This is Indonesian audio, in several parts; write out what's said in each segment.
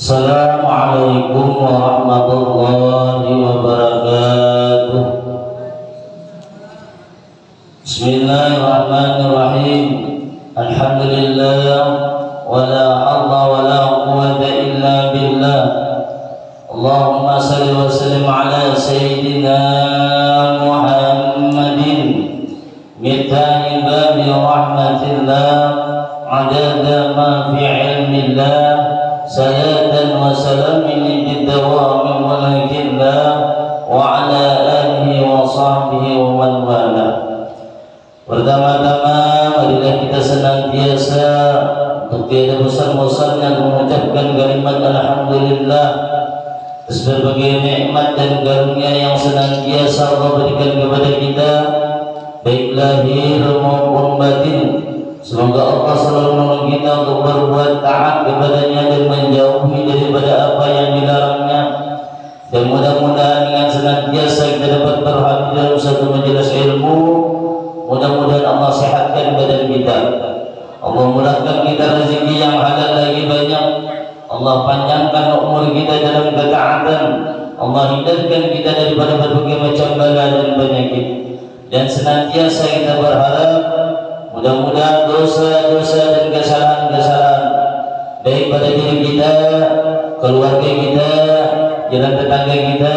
Assalamualaikum warahmatullahi wabarakatuh. Bismillahirrahmanirrahim. Alhamdulillah, wala haula wala quwwata illa billah. Allahumma salli wa sallim ala sayyidina Muhammadin miftahi babi rahmatillah, adada ma fi ilmillah, salatan wa salamin bidawami mulkillah, wa ala alihi wa sahbihi wa man wala. Pertama-tama marilah kita senantiasa untuk tiada bosan-bosannya mengucapkan kalimat alhamdulillah atas berbagai nikmat dan karunia yang senantiasa Allah berikan kepada kita, baik lahir maupun batin. Semoga Allah selalu menolong kita untuk berbuat taat kepadanya dan menjauhi daripada apa yang dilarangnya. Dan mudah-mudahan dengan senantiasa kita dapat berhadir dalam satu majelis ilmu. Mudah-mudahan Allah sehatkan badan kita, Allah murahkan kita rezeki yang halal lagi banyak, Allah panjangkan umur kita dalam ketaatan, Allah hindarkan kita daripada berbagai macam bala dan penyakit. Dan senantiasa kita berharap mudah-mudahan dosa-dosa dan kesalahan-kesalahan baik pada diri kita, keluarga kita, jalan tetangga kita,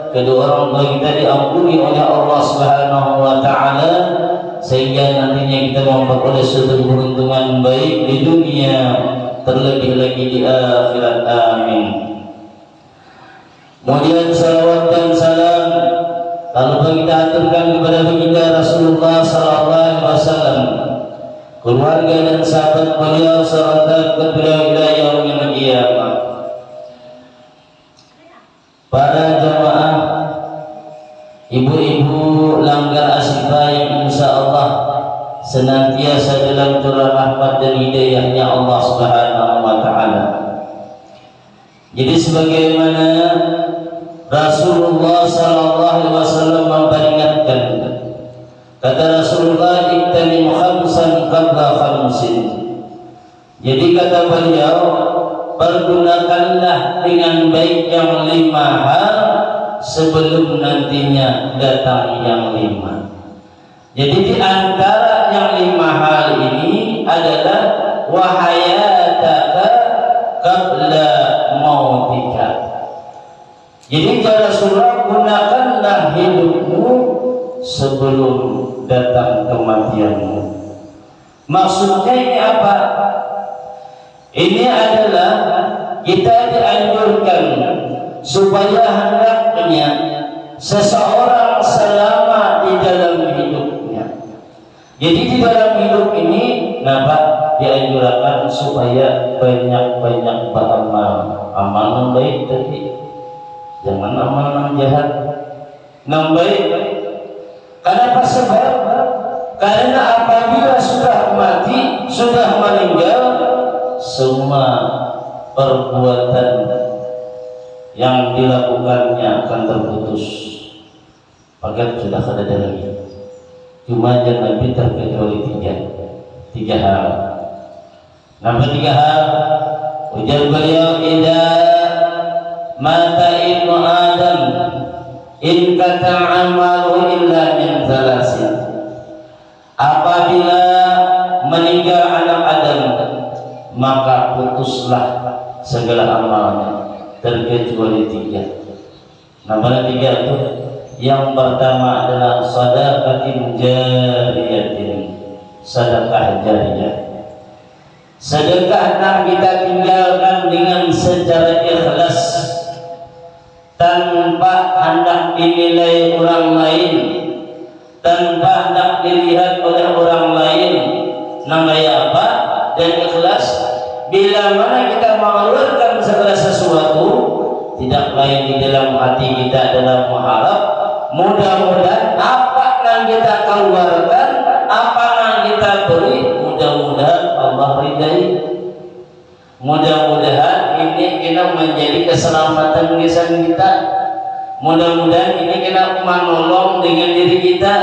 kedua orang tua kita diampuni oleh Allah Subhanahu wa taala, sehingga nantinya kita memperoleh suatu keberuntungan baik di dunia, terlebih lagi di akhirat. Amin. Kemudian salawat dan salam lalu kita aturkan kepada baginda Rasulullah sallallahu alaihi wasallam, keluarga dan sahabat beliau serta kedua ila yaumil qiyamah. Para jamaah, ibu-ibu langgar asifah yang insya Allah senantiasa dalam curah rahmat dan hidayahnya Allah Subhanahu wa ta'ala. Jadi sebagaimana Rasulullah sallallahu alaihi wasallam memperingatkan, kata Rasulullah, "Iqtanim khamsan qabla khamsin." Jadi kata beliau, pergunakanlah dengan baik yang 5 hal sebelum nantinya datang yang 5. Jadi di antara yang 5 hal ini adalah wahayataka qabla mautika. Jadi kata Rasulullah, gunakanlah hidupmu sebelum datang kematianmu. Maksudnya ini apa? Ini adalah kita dianjurkan supaya hendaknya seseorang selama di dalam hidupnya. Jadi di dalam hidup ini dianjurkan supaya banyak-banyak beramal, amalan baik tadi, jangan amalan jahat, yang baik. Kenapa? Sebab karena apabila sudah mati, sudah meninggal, semua perbuatan yang dilakukannya akan terputus, maka sudah ada lagi. Cuma jangan Nabi terkecuali tiga hal. Nomor 3 hal, ujar beliau, "Idza mata ibnu Adam in kata amalu illa min thalasin." Apabila meninggal anak Adam, maka putuslah segala amalnya terkecuali 3. Nomor 3 itu yang pertama adalah sedekah jariyatin, sedekah jariyah. Sedekah yang kita tinggalkan dengan secara ikhlas tanpa hendak dinilai orang lain, tanpa hendak dilihat oleh orang lain. Namanya apa? Dan ikhlas. Bila mana kita mengeluarkan segala sesuatu, tidak lain di dalam hati kita adalah mengharap mudah-mudahan apa yang kita keluarkan, apa yang kita beri, mudah-mudahan Allah ridai. Mudah-mudahan ini kita menjadi keselamatan lisan kita. Mudah-mudahan ini kita menolong dengan diri kita.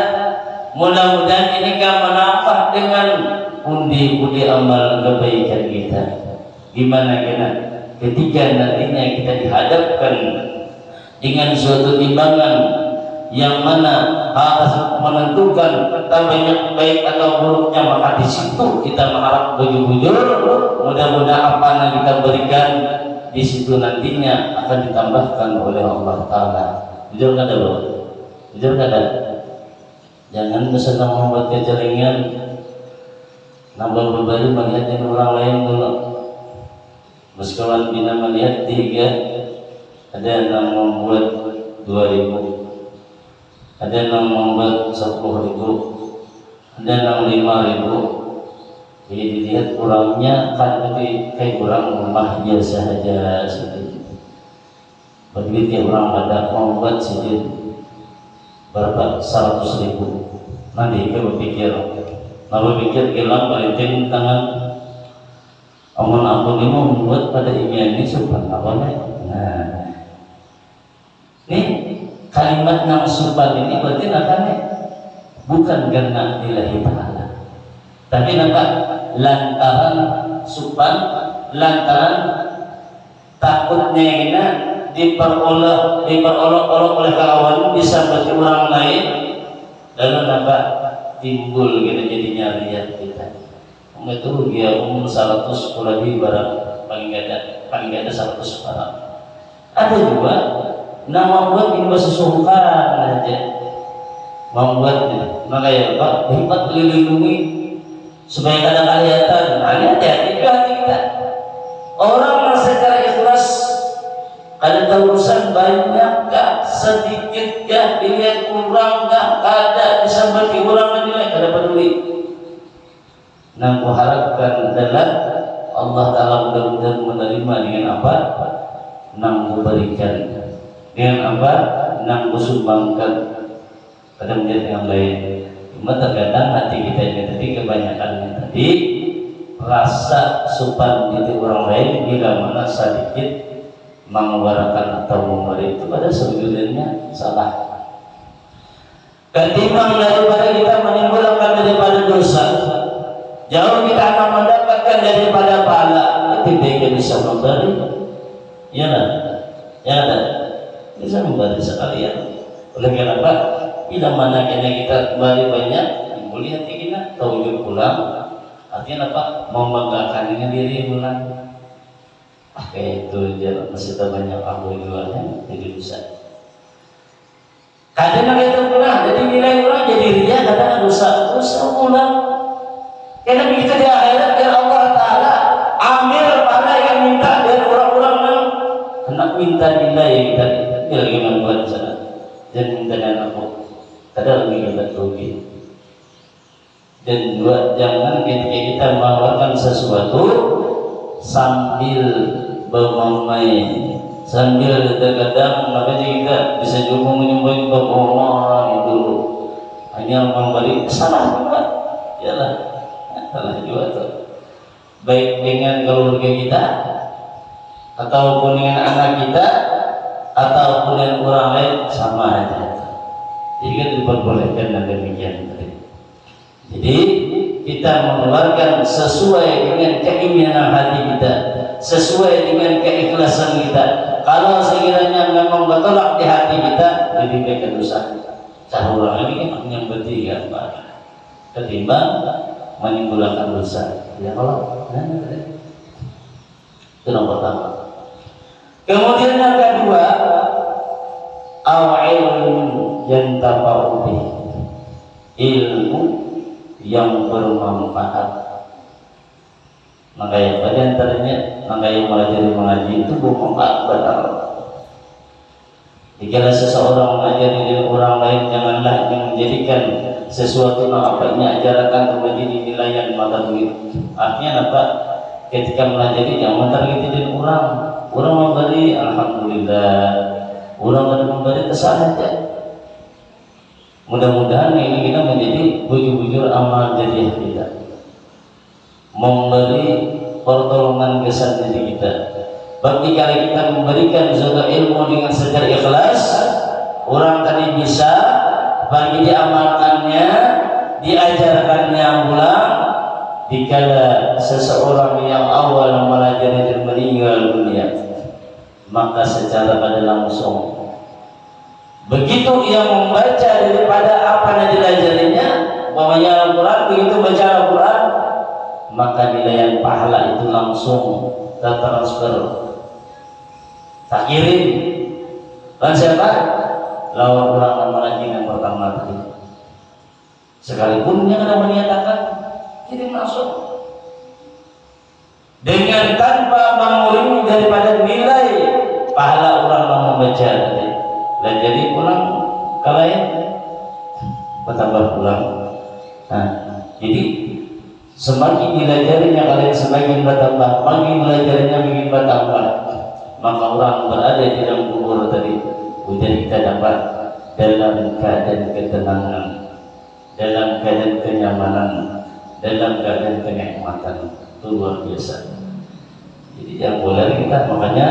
Mudah-mudahan ini kita menambah dengan pundi-pundi amal kebaikan kita. Gimana kita? ketika nantinya kita dihadapkan dengan suatu timbangan yang mana harus menentukan banyak baik atau buruknya, maka di situ kita mengharap bujur-bujur mudah-mudahan apa yang kita berikan di situ nantinya akan ditambahkan oleh Allah Taala. Bujur kada bro? Bujur kada? Jangan senang membuat kejaringan, nambah berbalik melihat orang lain dulu. Meskawan bina melihat 3, ada yang membuat 2.000, ada yang membuat 10.000, ada yang 5.000. Jadi dilihat kurangnya kan tapi kayak kurang rumahnya saja sedikit. Begitu orang ada membuat sedikit berapa 100.000. Nanti kita berpikir hilang paling tangan. Amun aku ini mau membuat pada ini sopan apa nih? Nah, ini kalimat yang sopan ini berarti namanya bukan karena lillahi ta'ala, tapi nampak lantaran sopan, lantaran takutnya ini diperolok-olok oleh kawan bisa bagi orang lain, lalu nampak timbul gitu jadinya lihat kita. Itu dia 100 lebih barang paling gak ada 100 barang. Ada juga nama buat ini sesukan aja membuatnya, maka ya Pak hikmat melindungi supaya kadang kelihatan. Hati-hati juga hati kita. Orang yang secara ikhlas ada urusan banyak gak, sedikit gak, dilihat kurang gak, ada bisa bagi orang menilai kada peduli. Yang kuharapkan adalah Allah Ta'ala mudah-mudahan menerima dengan apa? Yang kuberikan, dengan apa? Yang kusumbangkan pada menjadi yang lain. Cuma terkadang hati kita ini tadi kebanyakannya tadi rasa sopan di orang lain bila mana sedikit mengeluarkan atau memberi itu pada sebetulnya salah. Ketimbang daripada kita menimbulkan daripada dosa, jauh kita akan mendapatkan daripada pahala. Lebih baik kita bisa memberi, ya kan? Ya kan? Bisa memberi sekalian. Oleh kenapa? Bila mana kita beri banyak, boleh hati kita tahu pulang. Artinya apa? Membanggakan dengan diri pulang. Kayak itu dia masih banyak alhamdulillahnya jadi bisa. Kadang kita pulang, jadi nilai orang jadi ria, kadang dosa pulang. Karena begitu di akhirat ya Allah Ta'ala ambil pada yang minta dari orang-orang yang hendak minta nilai tadi. Dia lagi membuat sana dan minta dan aku kadang lagi kita rugi. Dan dua, jangan ketika kita mengeluarkan sesuatu sambil bermain, sambil terkadang makanya kita bisa juga menyembunyi kebohongan itu hanya memberi salah juga, yalah. Salah juga tuh, baik dengan keluarga kita ataupun dengan anak kita ataupun dengan orang lain sama aja. Jadi kan diperbolehkan dan demikian tadi. Jadi kita mengeluarkan sesuai dengan keinginan hati kita, sesuai dengan keikhlasan kita. Kalau sekiranya memang bertolak di hati kita, lebih baik dosa. Cara orang ini yang bertiga ketimbang menimbulkan dosa. Ya kalau itu yang pertama. Kemudian yang kedua, ilmu yang tafa'ubi, ilmu yang bermanfaat. Makanya pada antaranya, makanya mengajari mengaji itu bermanfaat benar. Jika seseorang mengajari dengan orang lain, janganlah yang menjadikan sesuatu yang apanya ajarkan menjadi nilaian mata duit. Artinya apa? Ketika mengajari jangan mentargetin orang memberi alhamdulillah, orang memberi kesal saja. Mudah-mudahan ini kita menjadi bujur-bujur amal jariah kita, memberi pertolongan kesan diri kita. Berarti kalau kita memberikan suatu ilmu dengan secara ikhlas, orang tadi bisa bagi diamalkannya, diajarkannya ulang, dikala seseorang yang awal mempelajari dan meninggal dunia, maka secara pada langsung begitu ia membaca daripada apa yang diajarinya, umpamanya Al-Quran, begitu baca Al-Quran, maka nilai pahala itu langsung tertransfer, tak kirim. Dan siapa? Lawan orang lagi yang pertama tadi. Sekalipun yang ada menyatakan kirim langsung, dengan tanpa mengurangi daripada nilai pahala orang yang membaca tadi. Dan jadi pulang kalian bertambah pulang. Nah, jadi semakin dilajarinya kalian semakin bertambah, makin dilajarinya makin bertambah, maka orang berada di dalam kubur tadi udah kita dapat dalam keadaan ketenangan, dalam keadaan kenyamanan, dalam keadaan kenikmatan. Itu luar biasa. Jadi yang boleh kita, makanya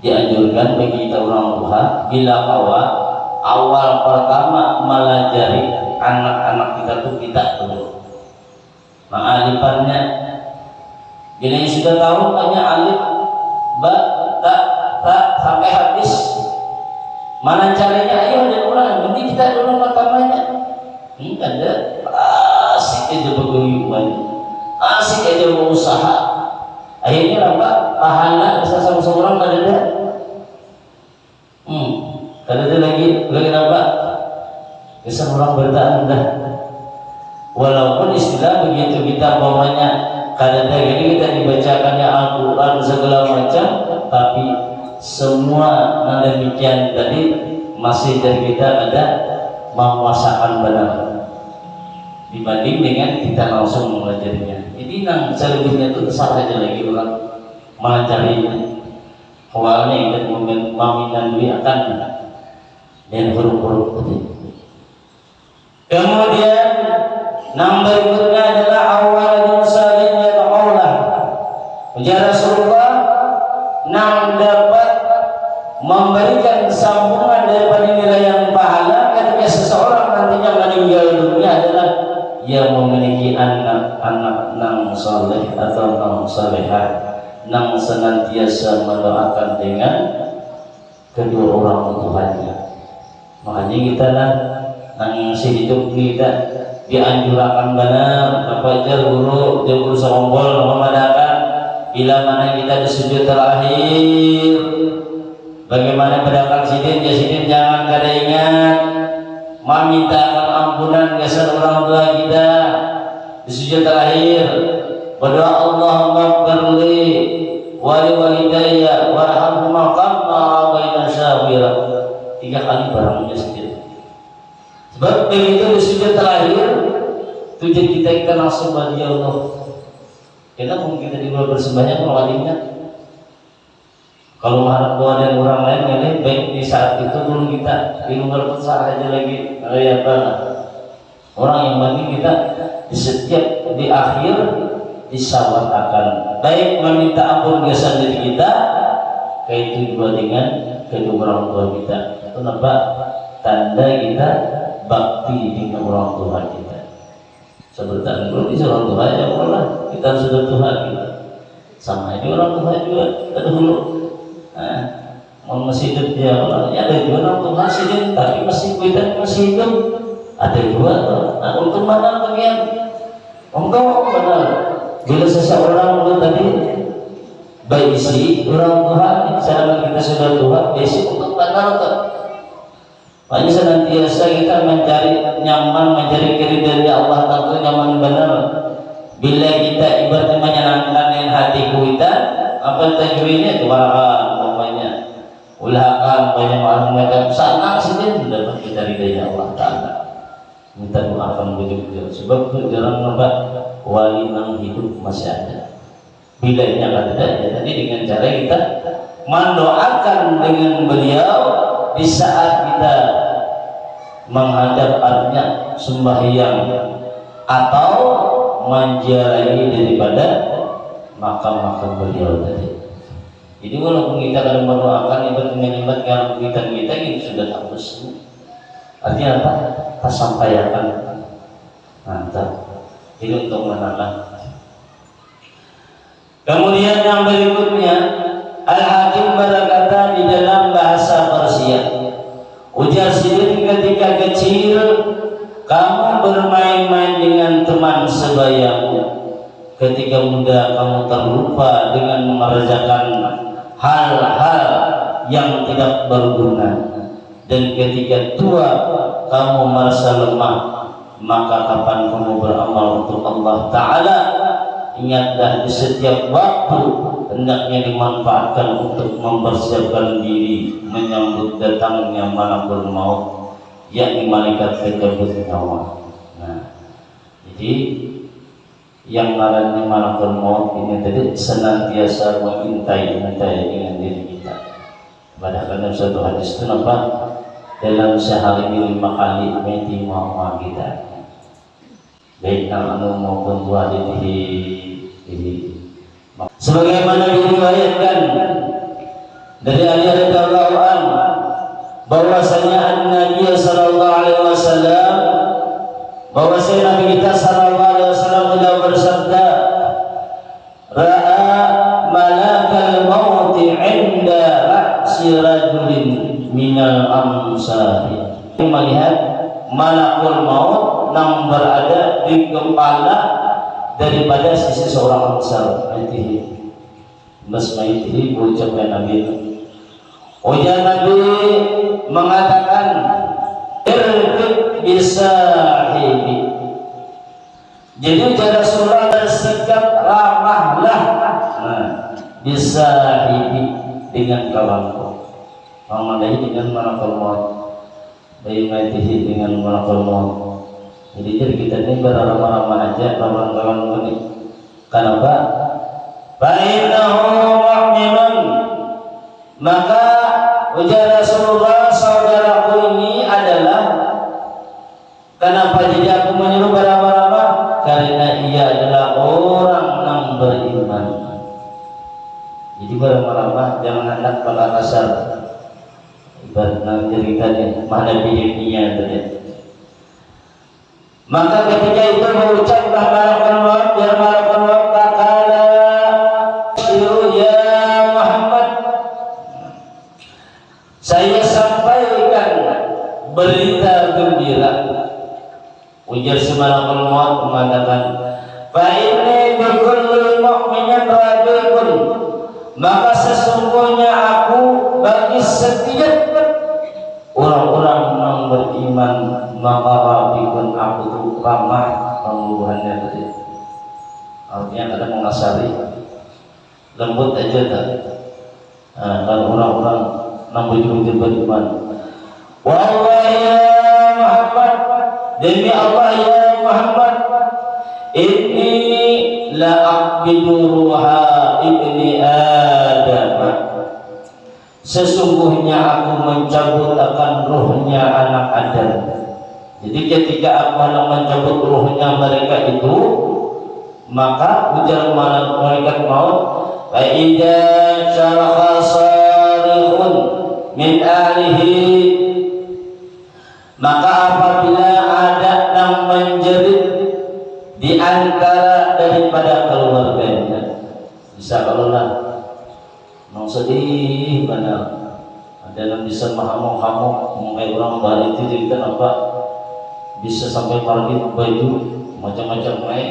dianjurkan bagi kita orang tua bila awal pertama melajari anak-anak kita tuh kita dulu mengalifannya. Jadi sudah tahu hanya alif ba ta sampai habis, mana caranya? Ayo ada orang nanti kita dulu pertamanya. Ini ada asik aja berguyuban, asik aja berusaha. Akhirnya apa? Pahala bisa sama seorang ada. Ada lagi apa? Bisa orang bertahan dah. Walaupun istilah begitu kita umpamanya kadang-kadang ini kita dibacakannya Al-Quran segala macam, tapi semua demikian tadi masih dari kita ada menguasakan benar dibanding dengan kita langsung mempelajarinya. Jadi yang selebihnya itu salah aja lagi orang melajarinya. Awalnya ingat maminan dui akan dan huruf-huruf tadi. Kemudian yang berikutnya adalah awal musalin yad'ulah. Ya Rasulullah, yang dapat memberikan sambungan daripada nilai yang pahala ketika seseorang nantinya meninggal dunia adalah yang memiliki anak-anak nang saleh atau nang salehah, nang senantiasa mendoakan dengan kedua orang tuanya. Makanya kita lah nang hidup kita dianjurkan benar apa aja guru seombol memadakan bila mana kita di sujud terakhir bagaimana pedagang sidin ya sidin jangan kada ingat memintakan ampunan kesan orang tua kita di sujud terakhir, berdoa Allahumma firli wali walidayya warhamhuma kama rabbayana syahira 3 kali barangnya sendiri. Sebab begitu di sujud terakhir tujuan kita langsung bagi Allah. Kita mungkin kita di luar bersembahyang melawannya. Kalau mengharap doa dari orang lain, ya baik di saat itu dulu kita di luar pun sah aja lagi. Ya orang yang penting kita di setiap di akhir disawatakan baik meminta ampun dosa dari kita, kaitu juga dengan kedua orang tua kita. Itu nampak tanda kita bakti dengan orang tua kita. Sebentar dulu di orang tua ya Allah, kita sudah Tuhan kita. Sama ini orang tua juga kita dulu. Mau masih hidup dia Allah, ya ada juga orang tua masih hidup, tapi masih kita masih hidup. Ada juga. Nah, untuk mana bagian? Engkau benar. Bila seseorang itu tadi baik isi orang Tuhan, selama kita sudah Tuhan, basic untuk benar tak? Makanya senantiasa kita mencari nyaman, mencari keridhaan dari Allah Ta'ala nyaman benar. Bila kita ibaratnya menyenangkan dengan hati kita, apa tajwidnya kewaraan, namanya ulakan banyak macam sana sini dapat kita ridha Allah Ta'ala. Minta doakan begitu, sebab itu jarang nampak wali yang hidup masih ada. Bila ini akan ada, ya tadi dengan cara kita mendoakan dengan beliau di saat kita menghadap artinya sembahyang atau menziarahi daripada makam-makam beliau tadi. Jadi walaupun kita kadang mendoakan ibadat kalau kita ini sudah tak bersih. Artinya apa? Kita sampaikan mantap. Jadi untuk menanam Kemudian yang berikutnya, Al-Hakim berkata di dalam bahasa Persia, ujar Sidin, ketika kecil kamu bermain-main dengan teman sebayamu, ketika muda kamu terlupa dengan mengerjakan hal-hal yang tidak berguna, dan ketika tua kamu merasa lemah, maka kapan kamu beramal untuk Allah Ta'ala? Ingatlah di setiap waktu hendaknya dimanfaatkan untuk mempersiapkan diri menyambut datangnya malakul maut, yakni malaikat pencabut nyawa. Nah, jadi yang ngarannya malakul maut ini tadi senantiasa mengintai dengan diri kita. Padahal dalam satu hadis itu nampak dalam sehari 5 kali mati muama kita, baik anu maupun buah ini. Sebagaimana diriwayatkan dari Ali radhiyallahu anhu bahwasanya Nabi sallallahu alaihi wasallam, bahwasanya Nabi kita sallallahu alaihi wasallam telah bersabda, ra'a malakal maut 'inda ra'si rajulin minal amsari, melihat malakul maut yang berada di kepala daripada sisi seorang amsar. Maitihi maitihi ucapkan Nabi. Ujar Nabi mengatakan, irfik bisahibi. Jadi ujar Rasulullah bersikap ramahlah bisahibi dengan kawanku. Ramahlah dengan malakul maut, baitihi dengan malakul maut. Jadi kita ini beramah-ramah aja kawan-kawan ini. Kenapa? Fa'innahu mu'minun, maka ujar Rasulullah, saudaraku ini adalah, kenapa jadi aku menyuruh beramah-ramah? Karena ia adalah orang yang beriman. Jadi beramah-ramah jangan hendak pada kasar. Ibarat ceritanya mana biaya tadi. Maka ketika itu mengucaplah malakul maut, biar malakul maut kata, ya Muhammad, saya sampaikan berita gembira. Ujar si malakul maut mengatakan, fa inni bi kulli mu'minin rabiqun, maka sesungguhnya aku bagi setiap orang-orang yang beriman, maka rabiqun, aku itu ramah pembuahannya tadi. Artinya ada mengasari lembut aja tak. Kalau orang-orang yang betul-betul beriman, wallahi ya Muhammad, demi Allah ya Muhammad, inni la aqbidu ruha ibni Adam, sesungguhnya aku mencabut akan ruhnya anak Adam. Jadi ketika aku hendak mencabut ruhnya mereka itu, maka ujar malaikat maut, fa idza syaraha sarihun min ahlihi, maka apabila ada yang menjerit di antara daripada keluarganya, bisa kalau lah mau sedih benar, ada yang bisa mahamuk-hamuk mengenai orang balik itu cerita apa bisa sampai pergi baju macam-macam naik,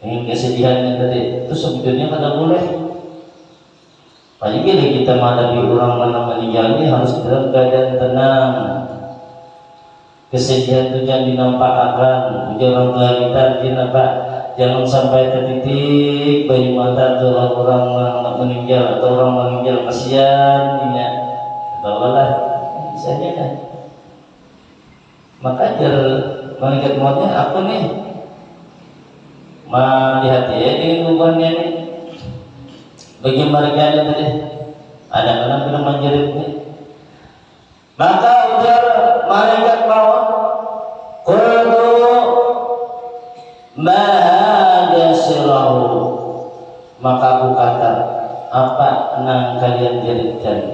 ingin kesedihannya tadi itu sebetulnya kada boleh. Apalagi kita menghadapi orang mana meninggal ini harus dalam keadaan tenang. Kesedihan itu jangan dinampakkan. Ujar orang tua kita dinampak, jangan sampai tertitik bayi mata orang meninggal atau orang meninggal kasihan dia. Tahulah misalnya kan. Maka jar malaikat mautnya aku nih melihat ya dengan hubungannya nih. Bagi mereka yang tadi ada orang yang menjerit nih. Maka ujar malaikat maut, qultu ma hadza sirahu, maka aku kata, apa nang kalian jeritkan?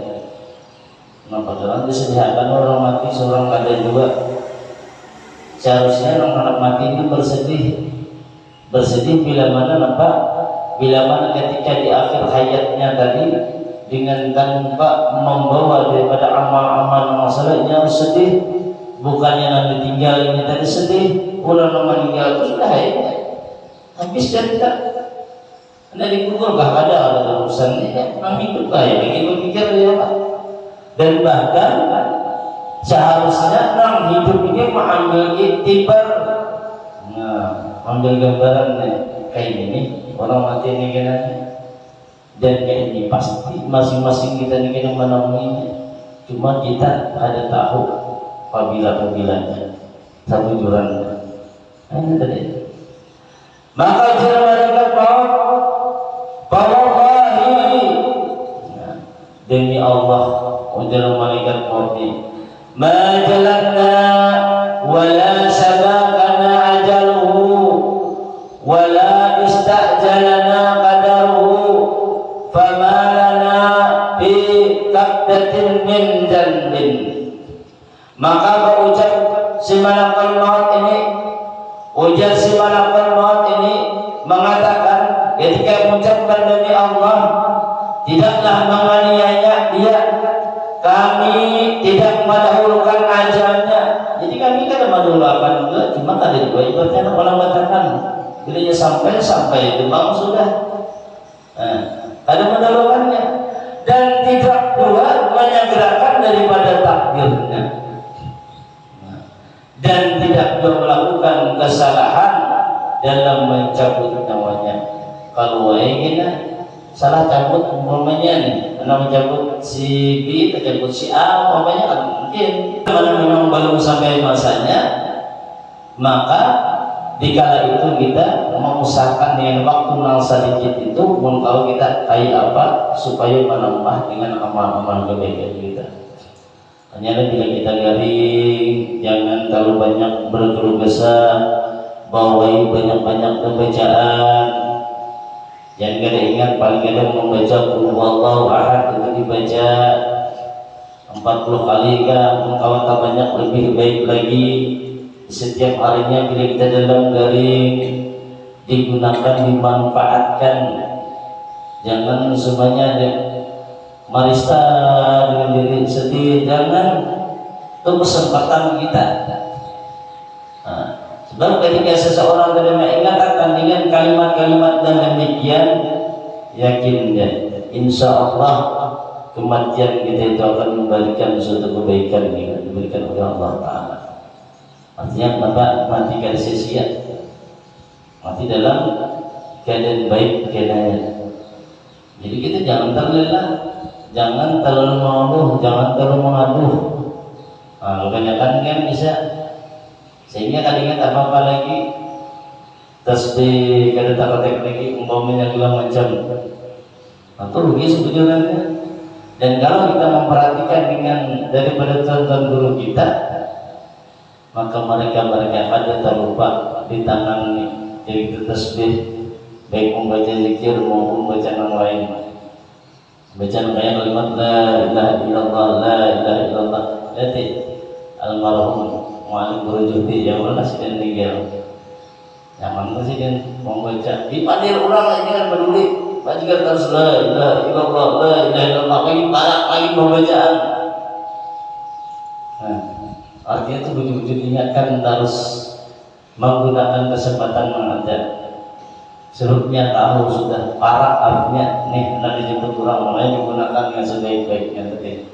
Maka orang disediakan orang mati seorang kada juga. Seharusnya orang anak mati itu bersedih, Bersedih bila mana nampak, bila mana ketika di akhir hayatnya tadi dengan tanpa membawa daripada amal-amal masalahnya harus sedih. Bukannya nanti tinggal ini tadi sedih, pulang meninggal itu sudah hayatnya habis cerita. Anda dikubur gak ada urusan ini, memang hidup ya bikin berpikir ya Pak. Dan bahkan seharusnya orang hidup ini mengambil iktibar, ambil gambaran kayak ini orang mati ini kan, dan kayak ini pasti masing-masing kita ini kena menemuinya. Cuma kita ada tahu apabila-pabilanya satu juran. Ini tadi. Maka jangan mereka Wallahi, demi Allah, ujar malaikat maut ini, ma jalanna wala sabaqana ajaluhu wala istajalana qadaruhu fama lana bi qabdatin min jannin. Maka berucap si malaikat maut ini, ujar si malaikat maut ini mengatakan ketika mengucapkan demi Allah, tidaklah menganiaya dia, kami tidak mendahulukan ajalnya. Jadi kami kan mendahulukan juga, cuma ada dua ibaratnya orang mengatakan bila dia sampai itu bang sudah, ada mendahulukannya, dan tidak pula menyegerakan daripada takdirnya, dan tidak pula melakukan kesalahan dalam mencabut nyawanya. Kalau ingin salah cabut umpamanya nih, karena mencabut si B, mencabut si A, umpamanya kan mungkin. Karena memang belum sampai masanya, maka dikala itu kita mengusahakan dengan waktu yang sedikit itu, kalau kita kayak apa supaya menambah dengan amal-amal kebaikan kita. Hanya bila kita garing, jangan terlalu banyak berkeluh kesah, bawahi banyak-banyak pembacaan. Jangan kada ingat paling kadang membaca Qul huwallahu ahad itu dibaca 40 kali kah, kalau tak banyak lebih baik lagi. Setiap harinya bila kita dalam garing digunakan, dimanfaatkan. Jangan semuanya marista dengan diri sedih, jangan. Itu kesempatan kita. Sebab ketika seseorang mengatakan dengan kalimat-kalimat dan demikian, yakin dia, insya Allah kematian kita itu akan memberikan suatu kebaikan yang diberikan oleh Allah Ta'ala. Artinya kenapa mati kada sia-sia, mati dalam keadaan baik keadaannya. Jadi kita jangan terlena, jangan terlalu mengeluh, jangan terlalu mengaduh. Kebanyakan kan bisa, sehingga kada ingat apa-apa lagi, tasbih kada tak lagi, umpamanya dua macam, atau rugi sebetulnya. Dan kalau kita memperhatikan dengan daripada tuan-tuan guru kita, maka mereka ada terlupa di tangan jadi tasbih, baik membaca zikir maupun bacaan yang lain. Bacaan kayak kalimat la ilaha illallah, la ilaha illallah. Lihat almarhum Mu'alim Burjuti yang mana sih dan tinggal, yang mana sih dan membaca dipandir ulang lagi kan peduli bajikan terus la ilaha illallah, la ilaha illallah, lagi banyak lagi pembacaan. Artinya itu betul-betul diingatkan harus menggunakan kesempatan mengajar. Sebelumnya tahu sudah parah artinya nih, nanti dijemput orang lain menggunakan yang sebaik-baiknya tadi.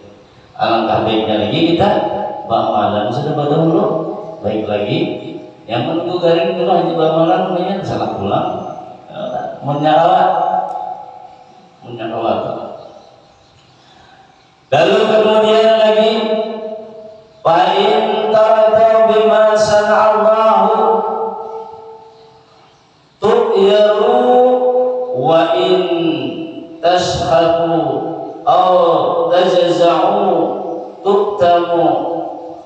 Alangkah baiknya lagi kita bamalan sudah berdahulu, baik lagi yang menunggu garing itu hanya bamalan namanya salah pulang, menyalawat. Lalu kemudian lagi fa'in taradau bima sana'allahu tu'yaru wa in tashhabu aw tajza'u tuktamu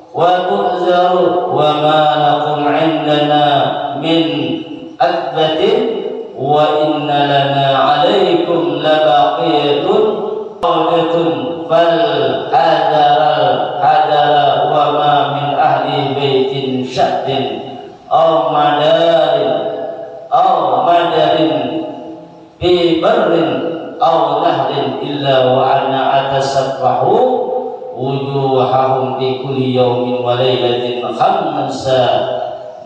wa tu'zaru wa ma lakum 'indana min adbatin wa inna lana 'alaykum labaqiyatun qawlatun fal hadara wa ma min ahli baitin syaddin aw madarin aw illa wa ana atasaffahu wujuhahum fi kulli yawmin wa lailatin khamsa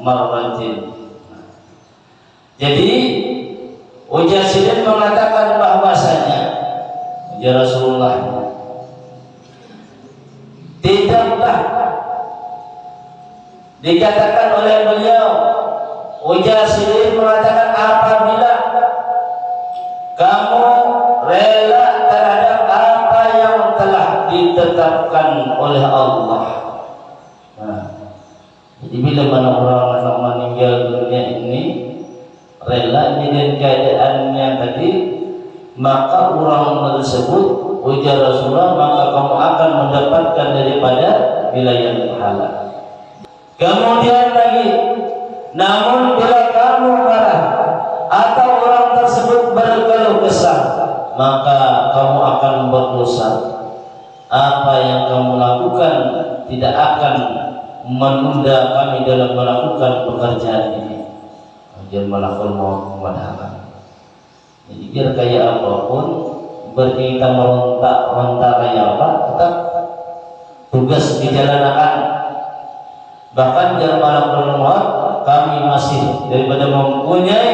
marratin. Jadi Ujar Sidin mengatakan bahwasanya ya Rasulullah, tidaklah dikatakan oleh beliau, Ujar Sidin mengatakan, apabila kamu rela terhadap apa yang telah ditetapkan oleh Allah. Nah, jadi bila mana orang meninggal dunia ini rela dengan keadaannya tadi, maka orang tersebut, ujar Rasulullah, maka kamu akan mendapatkan daripada wilayah pahala. Kemudian lagi, namun bila kamu marah atau orang tersebut berkeluh kesah, maka kamu akan berdosa. Apa yang kamu lakukan tidak akan menunda kami dalam melakukan pekerjaan ini. Jangan melakukan madhakan. Jadi biar kayak apapun, berkita merontak kayak apa, tetap tugas dijalankan. Bahkan jangan melakukan maut, kami masih daripada mempunyai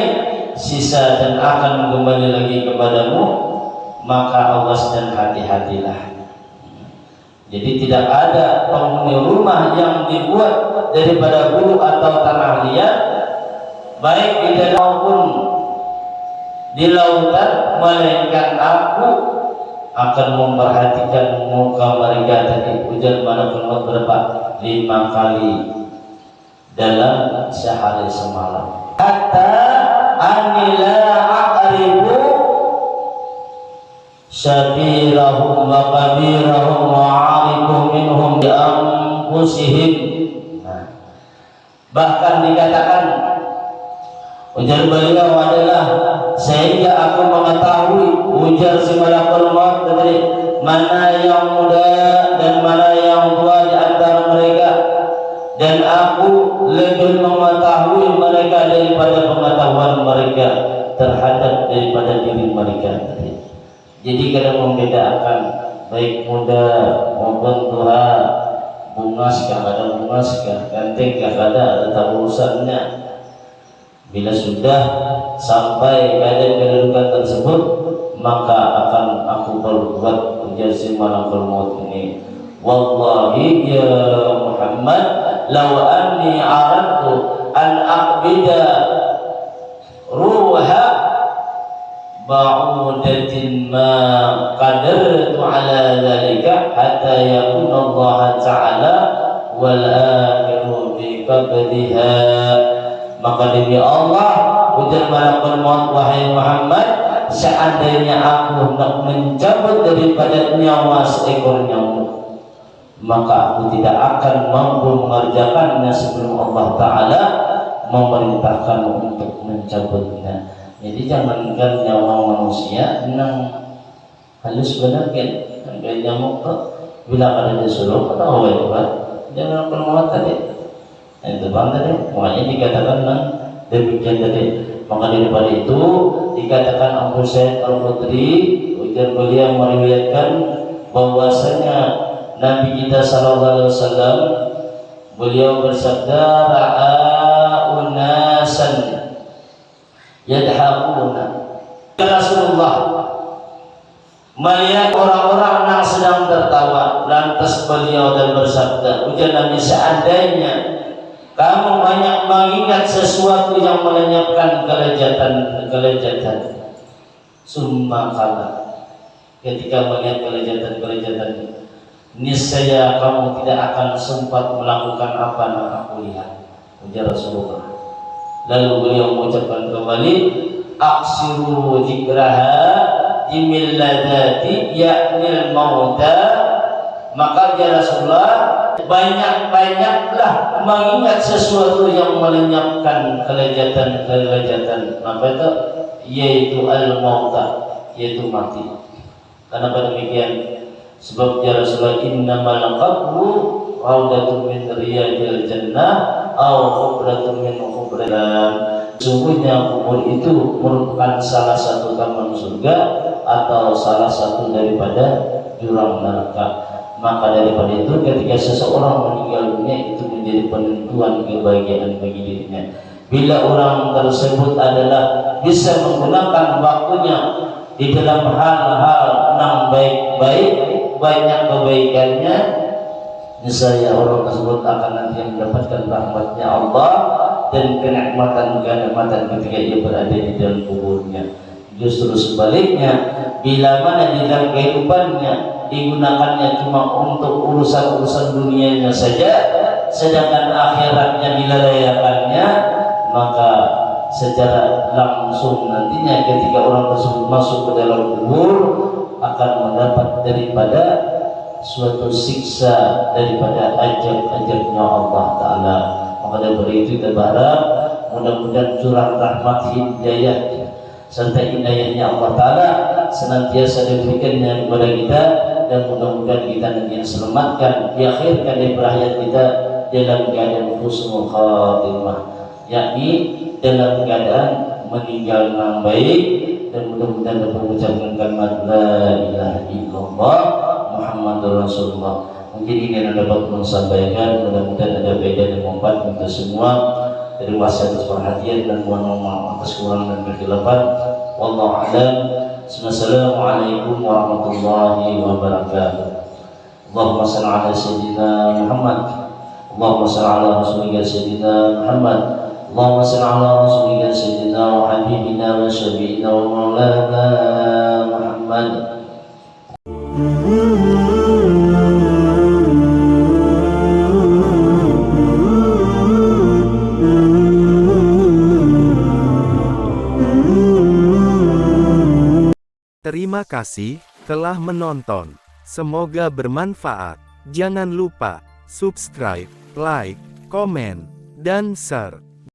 sisa dan akan kembali lagi kepadamu, maka awas dan hati-hatilah. Jadi tidak ada penghuni rumah yang dibuat daripada bulu atau tanah liat, baik di dalam maupun di lautan, melainkan aku akan memperhatikan muka mereka tadi. Ujar malaikat berapa? 5 kali dalam sehari semalam. Hatta anila aqribu sabirahum wa kabirahum wa arifu minhum bi anfusihim. Nah, bahkan dikatakan, ujar beliau adalah sehingga aku mengetahui, ujar si malakul maut tadi, mana yang muda dan mana yang tua di antara mereka, dan aku lebih mengetahui mereka daripada pengetahuan mereka terhadap daripada diri mereka tadi. Jadi kadang membedakan baik muda maupun tua, bungas kah ada bungas kah, ganteng kah ada urusannya. Bila sudah sampai keadaan kedudukan tersebut, maka akan aku berbuat, ujar si malakul maut ini. Wallahi ya Muhammad, law anni aradtu an aqbida ruha ba'udatin ma qadartu ala dhalika hatta yakuna Allah ta'ala wal akhiru bi qabdiha. Maka demi Allah, ujar malakul maut, wahai Muhammad, seandainya aku hendak mencabut daripada nyawa seekor nyamuk, maka aku tidak akan mampu mengerjakannya sebelum Allah Ta'ala memerintahkan untuk mencabutnya. Jadi jangankan nyawa manusia, yang halus benar kan, kayak nyamuk tuh, bila ada disuruh atau apa, jangan malakul maut tadi. Itu bang tadi, makanya dikatakan demikian tadi. Maka daripada itu dikatakan Abu Sa'id Al-Khudri, ujar beliau meriwayatkan bahwasanya Nabi kita sallallahu alaihi wasallam, beliau bersabda, ra'aunasan yadhaquna. Rasulullah melihat orang-orang yang sedang tertawa, lantas beliau dan bersabda, ujar Nabi, seandainya kamu banyak mengingat sesuatu yang melenyapkan kelezatan, summa kala, ketika melihat kelezatan, niscaya kamu tidak akan sempat melakukan apa yang aku lihat, ujar Rasulullah. Lalu beliau mengucapkan kembali, aksiru jikraha dimilladati ya'nil mauta. Maka ya Rasulullah, banyak-banyaklah mengingat sesuatu yang melenyapkan kelezatan. Apa itu? Yaitu al-mauta, yaitu mati. Kenapa demikian? Sebab ya Rasulullah, innamal qabru raudatun min riyadil jannah aw khubratun min khubran. Sungguhnya kubur itu merupakan salah satu taman surga atau salah satu daripada jurang neraka. Maka daripada itu ketika seseorang meninggal dunia itu menjadi penentuan kebahagiaan bagi dirinya. Bila orang tersebut adalah bisa menggunakan waktunya di dalam hal-hal yang baik-baik, banyak kebaikannya, niscaya orang tersebut akan nanti mendapatkan rahmatnya Allah dan kenikmatan-kenikmatan ketika ia berada di dalam kuburnya. Justru sebaliknya, bila mana di dalam kehidupannya digunakannya cuma untuk urusan-urusan dunianya saja, sedangkan akhiratnya dilalaikannya, maka secara langsung nantinya ketika orang tersebut masuk ke dalam kubur akan mendapat daripada suatu siksa daripada ajab-ajabnya Allah Ta'ala. Maka dari itu kita berharap mudah-mudahan curah rahmat hidayah serta hidayahnya Allah Ta'ala senantiasa diberikannya kepada kita, dan mudah-mudahan kita nanti selamatkan diakhirkan di hayat kita dalam keadaan husnul khatimah, yakni dalam keadaan meninggal dengan baik, dan mudah-mudahan dapat mengucapkan kalimat la ilaha illallah Muhammadur Rasulullah. Mungkin ini yang dapat menyampaikan, mudah-mudahan ada faedah dan manfaat untuk semua. Terima kasih atas perhatian dan mohon maaf atas kekurangan dan kekhilafan. Wallahu a'lam. Assalamualaikum warahmatullahi wabarakatuh. Allahumma shalli ala sayyidina Muhammad. Allahumma shalli ala rasulika sayyidina Muhammad. Allahumma shalli ala rasulika sayyidina wa habibina wa syafi'ina wa maulana Muhammad. Terima kasih telah menonton. Semoga bermanfaat. Jangan lupa subscribe, like, komen, dan share.